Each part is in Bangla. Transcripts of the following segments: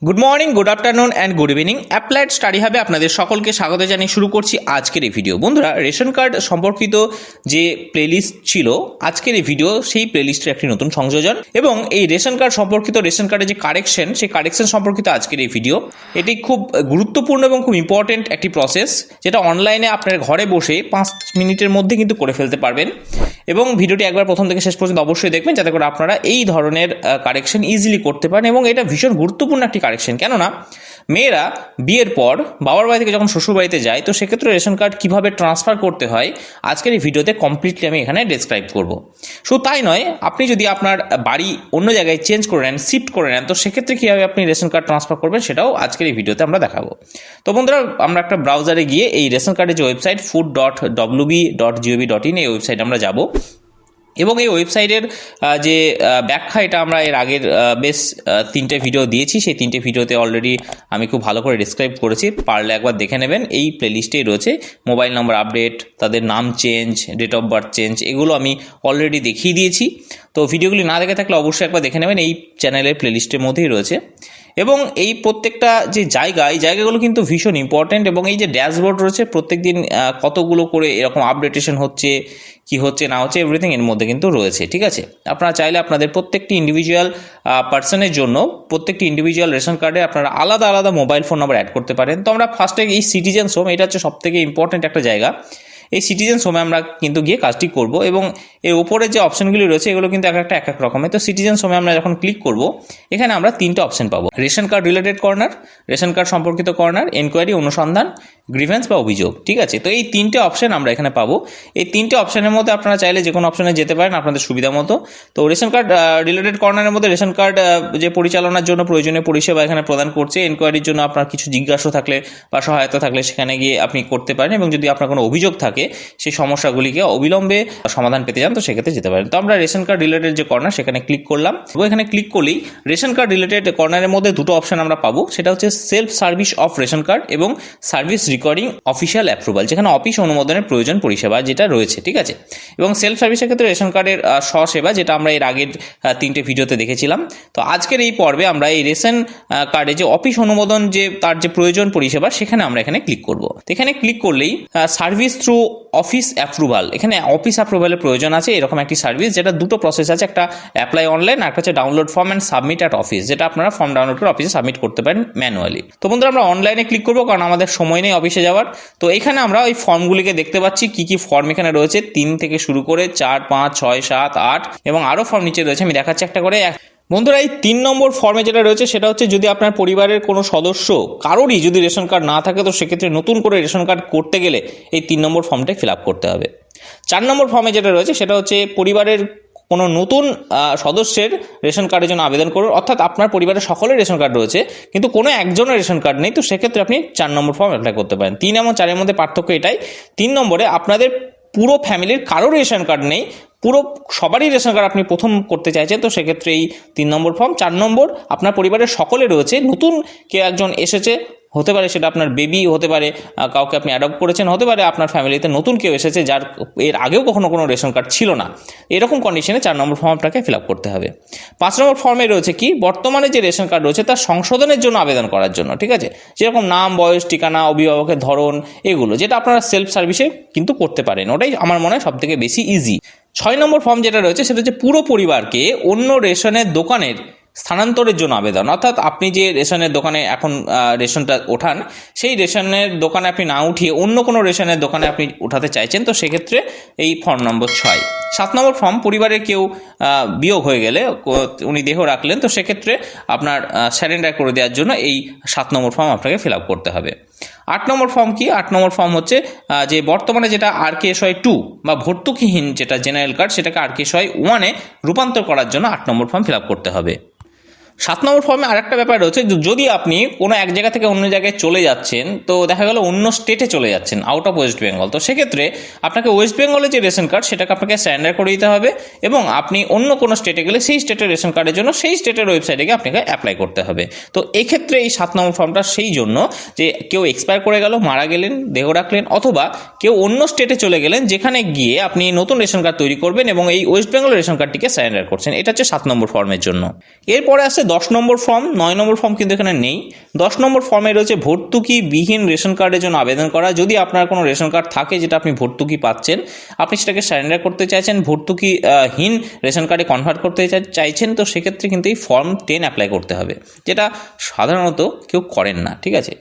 Good morning, good afternoon and good evening. Applied study হাবে আপনাদের সকলকে স্বাগত জানিয়ে শুরু করছি আজকের এই ভিডিও। বন্ধুরা, রেশন কার্ড সম্পর্কিত যে প্লেলিস্ট ছিল, আজকের এই ভিডিও সেই প্লেলিস্টের একটি নতুন সংযোজন এবং এই রেশন কার্ড সম্পর্কিত রেশন কার্ডের যে কারেকশন, সেই কারেকশন সম্পর্কিত আজকের এই ভিডিও। এটি খুব গুরুত্বপূর্ণ এবং খুব ইম্পর্টেন্ট একটি প্রসেস, যেটা অনলাইনে আপনার ঘরে বসে 5 মিনিটের মধ্যে কিন্তু করে ফেলতে পারবেন। এবং ভিডিওটি একবার প্রথম থেকে শেষ পর্যন্ত অবশ্যই দেখবেন, যাতে করে আপনারা এই ধরনের কারেকশন ইজিলি করতে পারেন। এবং এটা ভীষণ গুরুত্বপূর্ণ একটি কারেকশন, কেননা মেয়েরা বিয়ের পর বাবার বাড়ি থেকে যখন শ্বশুর বাড়িতে যায়, তো সেক্ষেত্রে রেশন কার্ড কীভাবে ট্রান্সফার করতে হয় আজকের এই ভিডিওতে কমপ্লিটলি আমি এখানে ডেসক্রাইব করব। শুধু তাই নয়, আপনি যদি আপনার বাড়ি অন্য জায়গায় চেঞ্জ করে নেন, শিফট করে নেন, তো সেক্ষেত্রে কীভাবে আপনি রেশন কার্ড ট্রান্সফার করবেন সেটাও আজকের এই ভিডিওতে আমরা দেখাবো। তো বন্ধুরা, আমরা একটা ব্রাউজারে গিয়ে এই রেশন কার্ডের যে ওয়েবসাইট food.wb.gov.in এই ওয়েবসাইট আমরা যাব এবং এই ওয়েবসাইটের যে ব্যাখ্যা, এটা আমরা এর আগের বেশ 3টে ভিডিও দিয়েছি। সেই 3টে ভিডিওতে অলরেডি আমি খুব ভালো করে ডিসক্রাইব করেছি, পারলে একবার দেখে নেবেন। এই প্লেলিস্টেই রয়েছে মোবাইল নম্বর আপডেট, তাদের নাম change, date of birth change, এগুলো আমি অলরেডি দেখিয়ে দিয়েছি। তো ভিডিওগুলি না দেখে থাকলে অবশ্যই একবার দেখে নেবেন, এই চ্যানেলের প্লেলিস্টের মধ্যেই রয়েছে। এবং এই প্রত্যেকটা যে জায়গা, এই জায়গাগুলো কিন্তু ভীষণ ইম্পর্ট্যান্ট। এবং এই যে ড্যাশবোর্ড রয়েছে, প্রত্যেক দিন কতগুলো করে এরকম আপডেটেশন হচ্ছে, কি হচ্ছে না হচ্ছে, এভরিথিং এর মধ্যে কিন্তু রয়েছে। ঠিক আছে, আপনারা চাইলে আপনাদের প্রত্যেকটি ইন্ডিভিজুয়াল পার্সনের জন্য প্রত্যেকটি ইন্ডিভিজুয়াল রেশন কার্ডে আপনারা আলাদা আলাদা মোবাইল ফোন নাম্বার অ্যাড করতে পারেন। তো আমরা ফার্স্টে এই সিটিজেনস হোম, এটা হচ্ছে সবথেকে ইম্পর্ট্যান্ট একটা জায়গা। এই সিটিজেন্স হোমে আমরা কিন্তু গিয়ে কাজটি করব এবং এর উপরে যে অপশনগুলি রয়েছে এগুলো কিন্তু এক এক রকমের। তো সিটিজেন্স হোমে আমরা যখন ক্লিক করব, এখানে আমরা 3টে অপশন পাবো: ration card related corner, ration card সম্পর্কিত কর্নার, এনকোয়ারি অনুসন্ধান, গ্রিভেন্স বা অভিযোগ। ঠিক আছে, তো এই 3টে অপশন আমরা এখানে পাবো। এই 3টে অপশনের মধ্যে আপনারা চাইলে যে কোনো অপশনে যেতে পারেন আপনাদের সুবিধা মতো। তো রেশন কার্ড রিলেটেড কর্নারের মধ্যে রেশন কার্ড যে পরিচালনার জন্য প্রয়োজনীয় পরিষেবা এখানে প্রদান করছে। এনকোয়ারির জন্য আপনার কিছু জিজ্ঞাসা থাকলে বা সহায়তা থাকলে সেখানে গিয়ে আপনি করতে পারেন, এবং যদি আপনার কোনো অভিযোগ থাকে, সেই সমস্যাগুলিকে অবিলম্বে সমাধান পেতে চান, তো সেক্ষেত্রে যেতে পারেন। তো আমরা রেশন কার্ড রিলেটেড যে কর্নার, সেখানে ক্লিক করলাম এবং এখানে ক্লিক করলেই রেশন কার্ড রিলেটেড কর্নারের মধ্যে দুটো অপশন আমরা পাবো। সেটা হচ্ছে self service of ration card এবং সার্ভিস রিকর্ডিং অফিসিয়াল অ্যাপ্রুভাল, যেখানে অফিস অনুমোদনের প্রয়োজন পরিষেবা যেটা রয়েছে। ঠিক আছে, এবং সেলফ সার্ভিসের ক্ষেত্রে রেশন কার্ডের স্বসেবা, যেটা আমরা এর আগের 3টে ভিডিওতে দেখেছিলাম। তো আজকের এই পর্বে আমরা এই রেশন কার্ডে যে অফিস অনুমোদন, যে তার যে প্রয়োজন পরিষেবা, সেখানে আমরা এখানে ক্লিক করব। তো এখানে ক্লিক করলেই সার্ভিস থ্রু অফিস অ্যাপ্রুভাল, এখানে অফিস অ্যাপ্রুভালের প্রয়োজন আছে এরকম একটি সার্ভিস, যেটা দুটো প্রসেস আছে, একটা অ্যাপ্লাই অনলাইন আর একটা হচ্ছে download form and submit at office, যেটা আপনারা ফর্ম ডাউনলোড করে অফিসে সাবমিট করতে পারেন ম্যানুয়ালি। তো বন্ধুরা, আমরা অনলাইনে ক্লিক করবো, কারণ আমাদের সময় নেই অফিসে যাওয়ার। তো এখানে আমরা ওই ফর্মগুলিকে দেখতে পাচ্ছি, কি কি ফর্ম এখানে রয়েছে, 3 থেকে শুরু করে 4, 5, 6, 7, 8 এবং আরও ফর্ম নিচে রয়েছে, আমি দেখাচ্ছি একটা করে। বন্ধুরা, এই 3 নম্বর ফর্মে যেটা রয়েছে সেটা হচ্ছে, যদি আপনার পরিবারের কোনো সদস্য কারোরই যদি রেশন কার্ড না থাকে, তো সেক্ষেত্রে নতুন করে রেশন কার্ড করতে গেলে এই 3 নম্বর ফর্মটাই ফিল আপ করতে হবে। 4 নম্বর ফর্মে যেটা রয়েছে সেটা হচ্ছে, পরিবারের কোনো নতুন সদস্যের রেশন কার্ডের জন্য আবেদন করুন, অর্থাৎ আপনার পরিবারের সকলের রেশন কার্ড রয়েছে কিন্তু কোনো একজনের রেশন কার্ড নেই, তো সেক্ষেত্রে আপনি 4 নম্বর ফর্ম অ্যাপ্লাই করতে পারেন। 3 এবং 4-এর মধ্যে পার্থক্য এটাই, 3 নম্বরে আপনাদের পুরো ফ্যামিলির কারোর রেশন কার্ড নেই, পুরো সবারই রেশন কার্ড আপনি প্রথম করতে চাইছেন, তো সেক্ষেত্রে এই 3 নম্বর ফর্ম। 4 নম্বর আপনার পরিবারের সকলে রয়েছে, নতুন কেউ একজন এসেছে, হতে পারে সেটা আপনার বেবি, হতে পারে কাউকে আপনি অ্যাডপ্ট করেছেন, হতে পারে আপনার ফ্যামিলিতে নতুন কেউ এসেছে যার এর আগেও কখনো কোনো রেশন কার্ড ছিল না। এরকম কন্ডিশনে 4 নম্বর ফর্ম আপনাকে ফিল আপ করতে হবে। 5 নম্বর ফর্মে রয়েছে কি, বর্তমানে যে রেশন কার্ড রয়েছে তার সংশোধনের জন্য আবেদন করার জন্য। ঠিক আছে, যেরকম নাম, বয়স, ঠিকানা, অভিভাবকের ধরন, এগুলো যেটা আপনারা সেলফ সার্ভিসে কিন্তু করতে পারেন, ওটাই আমার মনে হয় সবথেকে বেশি ইজি। 6 নম্বর ফর্ম যেটা রয়েছে সেটা হচ্ছে পুরো পরিবারকে অন্য রেশনের দোকানের স্থানান্তরের জন্য আবেদন, অর্থাৎ আপনি যে রেশনের দোকানে এখন রেশনটা ওঠান, সেই রেশনের দোকানে আপনি না উঠিয়ে অন্য কোনো রেশনের দোকানে আপনি উঠাতে চাইছেন, তো সেক্ষেত্রে এই ফর্ম নম্বর 6। 7 নম্বর ফর্ম, পরিবারের কেউ বিয়োগ হয়ে গেলে, উনি দেহ রাখলেন, তো সেক্ষেত্রে আপনার স্যারেন্ডার করে দেওয়ার জন্য এই 7 নম্বর ফর্ম আপনাকে ফিল আপ করতে হবে। 8 নম্বর ফর্ম কি, 8 নম্বর ফর্ম হচ্ছে যে বর্তমানে যেটা RKSY 2 বা ভর্তুকিহীন যেটা জেনারেল কার্ড, সেটাকে RKSY 1-এ রূপান্তর করার জন্য 8 নম্বর ফর্ম ফিল আপ করতে হবে। 7 নম্বর ফর্মে আরেকটা ব্যাপার রয়েছে, যদি আপনি কোনো এক জায়গা থেকে অন্য জায়গায় চলে যাচ্ছেন, তো দেখা গেল অন্য স্টেটে চলে যাচ্ছেন, আউট অফ ওয়েস্ট বেঙ্গল, তো সেক্ষেত্রে আপনাকে ওয়েস্ট বেঙ্গলের যে রেশন কার্ড সেটাকে আপনাকে স্ট্যান্ডার্ড করে দিতে হবে, এবং আপনি অন্য কোনো স্টেটে গেলে সেই স্টেটের রেশন কার্ডের জন্য সেই স্টেটের ওয়েবসাইটে গিয়ে আপনাকে অ্যাপ্লাই করতে হবে। তো এক্ষেত্রে এই 7 নম্বর ফর্মটা সেই জন্য যে কেউ এক্সপায়ার করে গেল, মারা গেলেন, দেহ রাখলেন, অথবা কেউ অন্য স্টেটে চলে গেলেন, যেখানে গিয়ে আপনি নতুন রেশন কার্ড তৈরি করবেন এবং এই ওয়েস্ট বেঙ্গল রেশন কার্ডটিকে স্ট্যান্ডার্ড করছেন, এটা হচ্ছে 7 নম্বর ফর্মের জন্য। এরপরে আসছে আসছে 10 নম্বর ফর্ম। 9 নম্বর ফর্ম কিন্তু এখানে নেই। 10 নম্বর ফর্মে রয়েছে ভর্তুকিবিহীন রেশন কার্ডের জন্য আবেদন করা। যদি আপনার কোনো রেশন কার্ড থাকে যেটা আপনি ভর্তুকি পাচ্ছেন, আপনি সেটাকে সারেন্ডার করতে চাইছেন, ভর্তুকিহীন রেশন কার্ডে কনভার্ট করতে চাইছেন, তো সেক্ষেত্রে কিন্তু এই ফর্ম 10 অ্যাপ্লাই করতে হবে, যেটা সাধারণত কেউ করেন না, ঠিক আছে।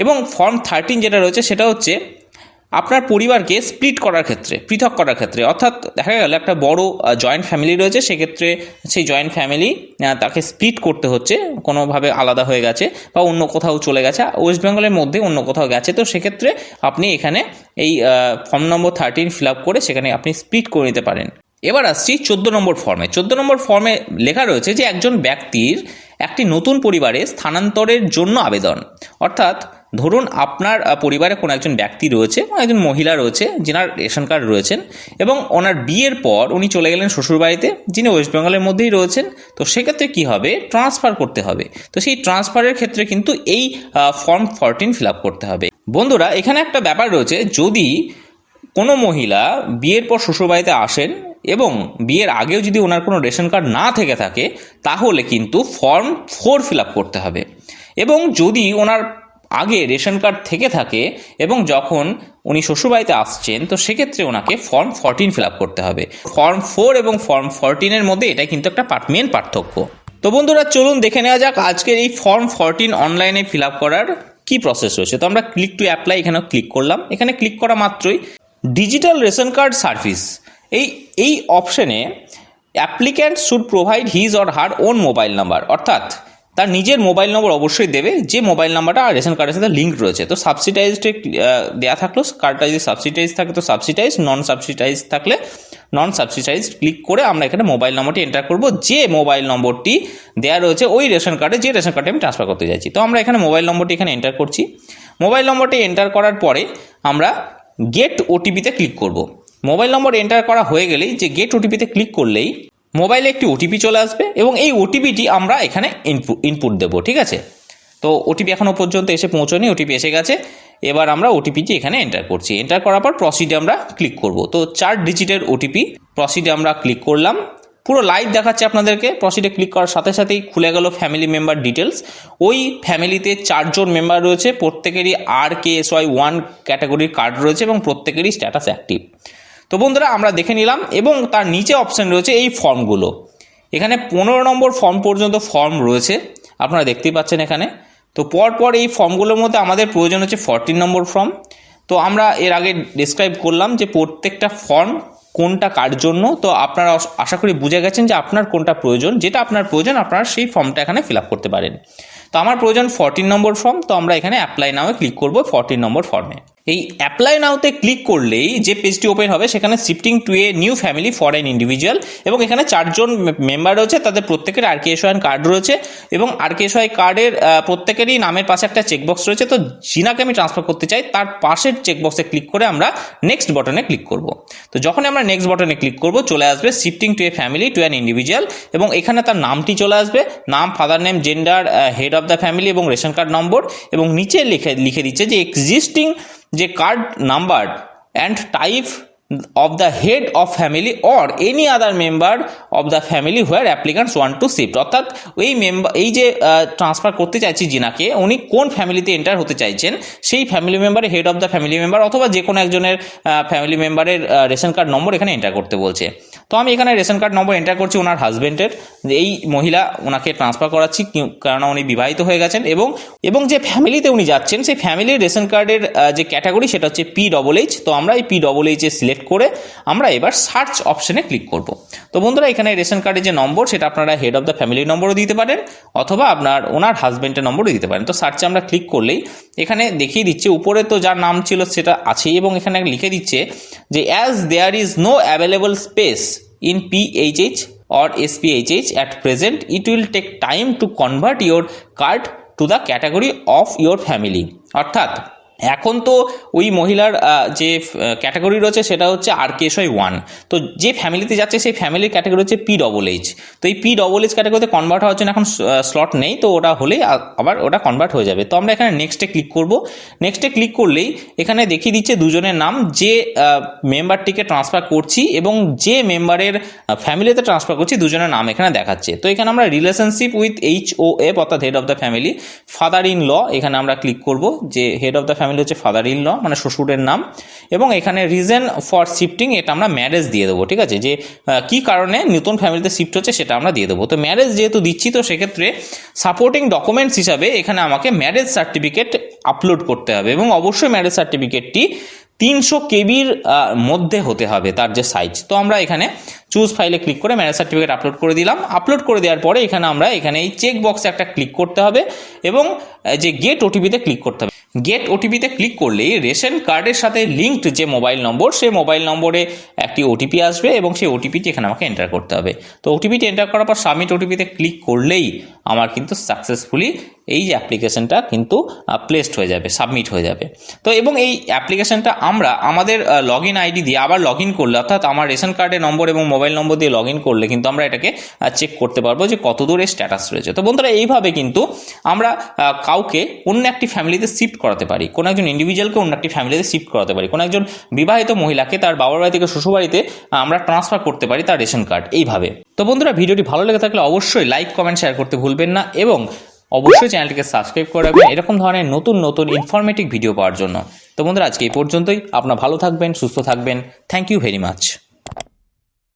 এবং ফর্ম 13 যেটা রয়েছে সেটা হচ্ছে আপনার পরিবারকে স্প্লিট করার ক্ষেত্রে, পৃথক করার ক্ষেত্রে, অর্থাৎ দেখা গেল একটা বড় জয়েন্ট ফ্যামিলি রয়েছে, সেক্ষেত্রে সেই জয়েন্ট ফ্যামিলি তাকে স্প্লিট করতে হচ্ছে, কোনোভাবে আলাদা হয়ে গেছে বা অন্য কোথাও চলে গেছে, ওয়েস্ট বেঙ্গলের মধ্যে অন্য কোথাও গেছে, তো সেক্ষেত্রে আপনি এখানে এই ফর্ম নম্বর 13 ফিল আপ করে সেখানে আপনি স্প্লিট করে নিতে পারেন। এবার আসছি 14 নম্বর ফর্মে। 14 নম্বর ফর্মে লেখা রয়েছে যে একজন ব্যক্তির একটি নতুন পরিবারে স্থানান্তরের জন্য আবেদন। অর্থাৎ ধরুন আপনার পরিবারে কোনো একজন ব্যক্তি রয়েছে, একজন মহিলা রয়েছে যিনার রেশন কার্ড রয়েছেন, এবং ওনার বিয়ের পর উনি চলে গেলেন শ্বশুরবাড়িতে, যিনি ওয়েস্ট বেঙ্গলের মধ্যেই রয়েছেন, তো সেক্ষেত্রে কী হবে, ট্রান্সফার করতে হবে। তো সেই ট্রান্সফারের ক্ষেত্রে কিন্তু এই ফর্ম 14 ফিল আপ করতে হবে। বন্ধুরা, এখানে একটা ব্যাপার রয়েছে, যদি কোনো মহিলা বিয়ের পর শ্বশুরবাড়িতে আসেন এবং বিয়ের আগেও যদি ওনার কোনো রেশন কার্ড না থেকে থাকে, তাহলে কিন্তু ফর্ম 4 ফিল আপ করতে হবে। এবং যদি ওনার আগে রেশন কার্ড থেকে থাকে এবং যখন উনি শ্বশুরবাড়িতে আসছেন, তো সেক্ষেত্রে ওনাকে ফর্ম 14 ফিল আপ করতে হবে। ফর্ম 4 এবং ফর্ম 14-এর মধ্যে এটাই কিন্তু একটা মেন পার্থক্য। তো বন্ধুরা, চলুন দেখে নেওয়া যাক আজকের এই ফর্ম 14 অনলাইনে ফিল আপ করার কী প্রসেস রয়েছে। তো আমরা ক্লিক টু অ্যাপ্লাই এখানে ক্লিক করলাম। এখানে ক্লিক করা মাত্রই ডিজিটাল রেশন কার্ড সার্ভিস এই অপশনে applicant should provide his or her own mobile number, অর্থাৎ তার নিজের মোবাইল নম্বর অবশ্যই দেবে, যে মোবাইল নাম্বারটা রেশন কার্ডের সাথে লিঙ্ক রয়েছে। তো সাবসিডাইজডে দেওয়া থাকলেও কার্ডটা যদি সাবসিডাইজ থাকে তো সাবসিডাইজ, নন সাবসিডাইজ থাকলে নন সাবসিডাইজ ক্লিক করে আমরা এখানে মোবাইল নম্বরটি এন্টার করব, যে মোবাইল নম্বরটি দেওয়া রয়েছে ওই রেশন কার্ডে, যে রেশন কার্ডে আমি ট্রান্সফার করতে চাইছি। তো আমরা এখানে মোবাইল নম্বরটি এখানে এন্টার করছি। মোবাইল নম্বরটি এন্টার করার পরে আমরা গেট ওটিপিতে ক্লিক করব। মোবাইল নম্বর এন্টার করা হয়ে গেলেই যে গেট ওটিপিতে ক্লিক করলেই মোবাইলে একটি ওটিপি চলে আসবে এবং এই ওটিপিটি আমরা এখানে ইনপুট দেবো, ঠিক আছে। তো ওটিপি এখনও পর্যন্ত এসে পৌঁছয়নি, ওটিপি এসে গেছে। এবার আমরা ওটিপিটি এখানে এন্টার করছি। এন্টার করার পর প্রসিডে আমরা ক্লিক করব। তো 4 ডিজিটের ওটিপি, প্রসিডে আমরা ক্লিক করলাম। পুরো লাইভ দেখাচ্ছে আপনাদেরকে। প্রসিডে ক্লিক করার সাথে সাথেই খুলে গেল ফ্যামিলি মেম্বার ডিটেলস। ওই ফ্যামিলিতে 4 জন মেম্বার রয়েছে, প্রত্যেকেরই RKSY1 ক্যাটাগরির কার্ড রয়েছে এবং প্রত্যেকেরই স্ট্যাটাস অ্যাক্টিভ। তো বন্ধুরা, আমরা দেখে নিলাম এবং তার নিচে অপশান রয়েছে এই ফর্মগুলো। এখানে 15 নম্বর ফর্ম পর্যন্ত ফর্ম রয়েছে, আপনারা দেখতেই পাচ্ছেন এখানে। তো পরপর এই ফর্মগুলোর মধ্যে আমাদের প্রয়োজন হচ্ছে 14 নম্বর ফর্ম। তো আমরা এর আগে ডিসক্রাইব করলাম যে প্রত্যেকটা ফর্ম কোনটা কার জন্য। তো আপনারা আশা করি বুঝে গেছেন যে আপনার কোনটা প্রয়োজন, যেটা আপনার প্রয়োজন আপনারা সেই ফর্মটা এখানে ফিল আপ করতে পারেন। তো আমার প্রয়োজন 14 নম্বর ফর্ম। তো আমরা এখানে অ্যাপ্লাই নাও ক্লিক করব 14 নম্বর ফর্মে। এই অ্যাপ্লাই নাওতে ক্লিক করলেই যে পেজটি ওপেন হবে সেখানে shifting to a new family for an individual, এবং এখানে 4 জন মেম্বার রয়েছে, তাদের প্রত্যেকের RKSY কার্ড রয়েছে এবং RKSY কার্ডের প্রত্যেকেরই নামের পাশে একটা চেকবক্স রয়েছে। তো যিনাকে আমি ট্রান্সফার করতে চাই তার পাশের চেকবক্সে ক্লিক করে আমরা নেক্সট বাটনে ক্লিক করব। তো যখন আমরা নেক্সট বাটনে ক্লিক করব চলে আসবে shifting to a family to an individual, এবং এখানে তার নামটি চলে আসবে, নাম, father name, gender, head of the family এবং রেশন কার্ড নম্বর, এবং নিচে লিখে দিচ্ছে যে এক্সিস্টিং যে card number and type of the head of family or any other member of the family where applicants want to shift, অর্থাৎ এই যে ট্রান্সফার করতে চাইছি যিনাকে, উনি কোন ফ্যামিলিতে এন্টার হতে চাইছেন সেই ফ্যামিলি মেম্বারের head of the family member অথবা যে কোনো একজনের ফ্যামিলি মেম্বারের রেশন কার্ড নম্বর এখানে এন্টার করতে বলছে। তো আমি এখানে রেশন কার্ড নম্বর এন্টার করছি ওনার হাজব্যান্ডের, এই মহিলা ওনাকে ট্রান্সফার করাচ্ছি কারণ উনি বিবাহিত হয়ে গেছেন, এবং যে ফ্যামিলিতে উনি যাচ্ছেন সেই ফ্যামিলির রেশন কার্ডের যে ক্যাটাগরি সেটা হচ্ছে PHH। তো আমরা এই PHH এ সিলেক্ট করে আমরা এবার সার্চ অপশনে ক্লিক করব। তো বন্ধুরা, এখানে রেশন কার্ডের যে নম্বর সেটা আপনারা হেড অফ দ্য ফ্যামিলির নম্বরও দিতে পারেন অথবা ওনার হাজব্যান্ডের নম্বরও দিতে পারেন। তো সার্চে আমরা ক্লিক করলেই এখানে দেখিয়ে দিচ্ছে, উপরে তো যার নাম ছিল সেটা আছেই, এবং এখানে লিখে দিচ্ছে যে as there is no available space in PHH or SPHH at present, it will take time to convert your card to the category of your family। অর্থাৎ এখন তো ওই মহিলার যে ক্যাটাগরি রয়েছে সেটা হচ্ছে RKSY 1। তো যে ফ্যামিলিতে যাচ্ছে সেই ফ্যামিলির ক্যাটাগরি হচ্ছে PHH। তো এই PHH ক্যাটাগরিতে কনভার্ট হওয়ার জন্য এখন স্লট নেই, তো ওটা হলেই আবার ওটা কনভার্ট হয়ে যাবে। তো আমরা এখানে নেক্সটে ক্লিক করব। নেক্সটে ক্লিক করলেই এখানে দেখিয়ে দিচ্ছে দুজনের নাম, যে মেম্বারটিকে ট্রান্সফার করছি এবং যে মেম্বারের ফ্যামিলিতে ট্রান্সফার করছি দুজনের নাম এখানে দেখাচ্ছে। তো এখানে আমরা রিলেশনশিপ উইথ HOF অর্থাৎ head of the family, father in law এখানে আমরা ক্লিক করব, যে হেড অফ দ্য ফ্যামিলি হচ্ছে ফাদার ইন ল মানে শ্বশুরের নাম। এবং এখানে রিজন ফর শিফটিং এটা আমরা ম্যারেজ দিয়ে দেবো, ঠিক আছে, যে কি কারণে নতুন ফ্যামিলিতে শিফট হচ্ছে সেটা আমরা দিয়ে দেবো। তো ম্যারেজ যেহেতু দিচ্ছি তো সেক্ষেত্রে সাপোর্টিং ডকুমেন্টস হিসাবে এখানে আমাকে ম্যারেজ সার্টিফিকেট আপলোড করতে হবে এবং অবশ্যই ম্যারেজ সার্টিফিকেটটি 300 কেবির মধ্যে হতে হবে তার যে সাইজ। তো আমরা এখানে চুজ ফাইলে ক্লিক করে ম্যারেজ সার্টিফিকেট আপলোড করে দিলাম। আপলোড করে দেওয়ার পরে এখানে আমরা এখানে এই চেক বক্সে একটা ক্লিক করতে হবে এবং যে গেট ওটিপিতে ক্লিক করতে হবে। গেট ওটিপিতে ক্লিক করলেই রেশন কার্ডের সাথে লিঙ্কড যে মোবাইল নম্বর সেই মোবাইল নম্বরে একটি ওটিপি আসবে এবং সেই ওটিপিটি এখানে আমাকে এন্টার করতে হবে। তো ওটিপিটি এন্টার করার পর সাবমিট ওটিপিতে ক্লিক করলেই আমার কিন্তু সাকসেসফুলি এই যে অ্যাপ্লিকেশনটা কিন্তু প্লেসড হয়ে যাবে, সাবমিট হয়ে যাবে। তো এবং এই অ্যাপ্লিকেশনটা আমরা আমাদের লগ ইন আইডি দিয়ে আবার লগ ইন করলে, অর্থাৎ আমার রেশন কার্ডের নম্বর এবং মোবাইল নম্বর দিয়ে লগ ইন করলে কিন্তু আমরা এটাকে চেক করতে পারবো যে কত দূর স্ট্যাটাস রয়েছে। তো বন্ধুরা এইভাবে কিন্তু আমরা কাউকে অন্য একটি ফ্যামিলিতে শিফট করাতে পারি, কোনো একজন ইন্ডিভিজুয়ালকে অন্য একটি ফ্যামিলিতে শিফট করাতে পারি, কোনো একজন বিবাহিত মহিলাকে তার বাবার বাড়ি থেকে শ্বশুরবাড়িতে আমরা ট্রান্সফার করতে পারি তার রেশন কার্ড এইভাবে। তো বন্ধুরা ভিডিওটি ভালো লেগে থাকলে অবশ্যই লাইক কমেন্ট শেয়ার করতে ভুলবেন না এবং অবশ্যই চ্যানেলটিকে সাবস্ক্রাইব করে রাখবেন এরকম ধরনের নতুন নতুন ইনফরমেটিভ ভিডিও পাওয়ার জন্য। তো বন্ধুরা আজকে এই পর্যন্তই। আপনারা ভালো থাকবেন, সুস্থ থাকবেন। Thank you very much.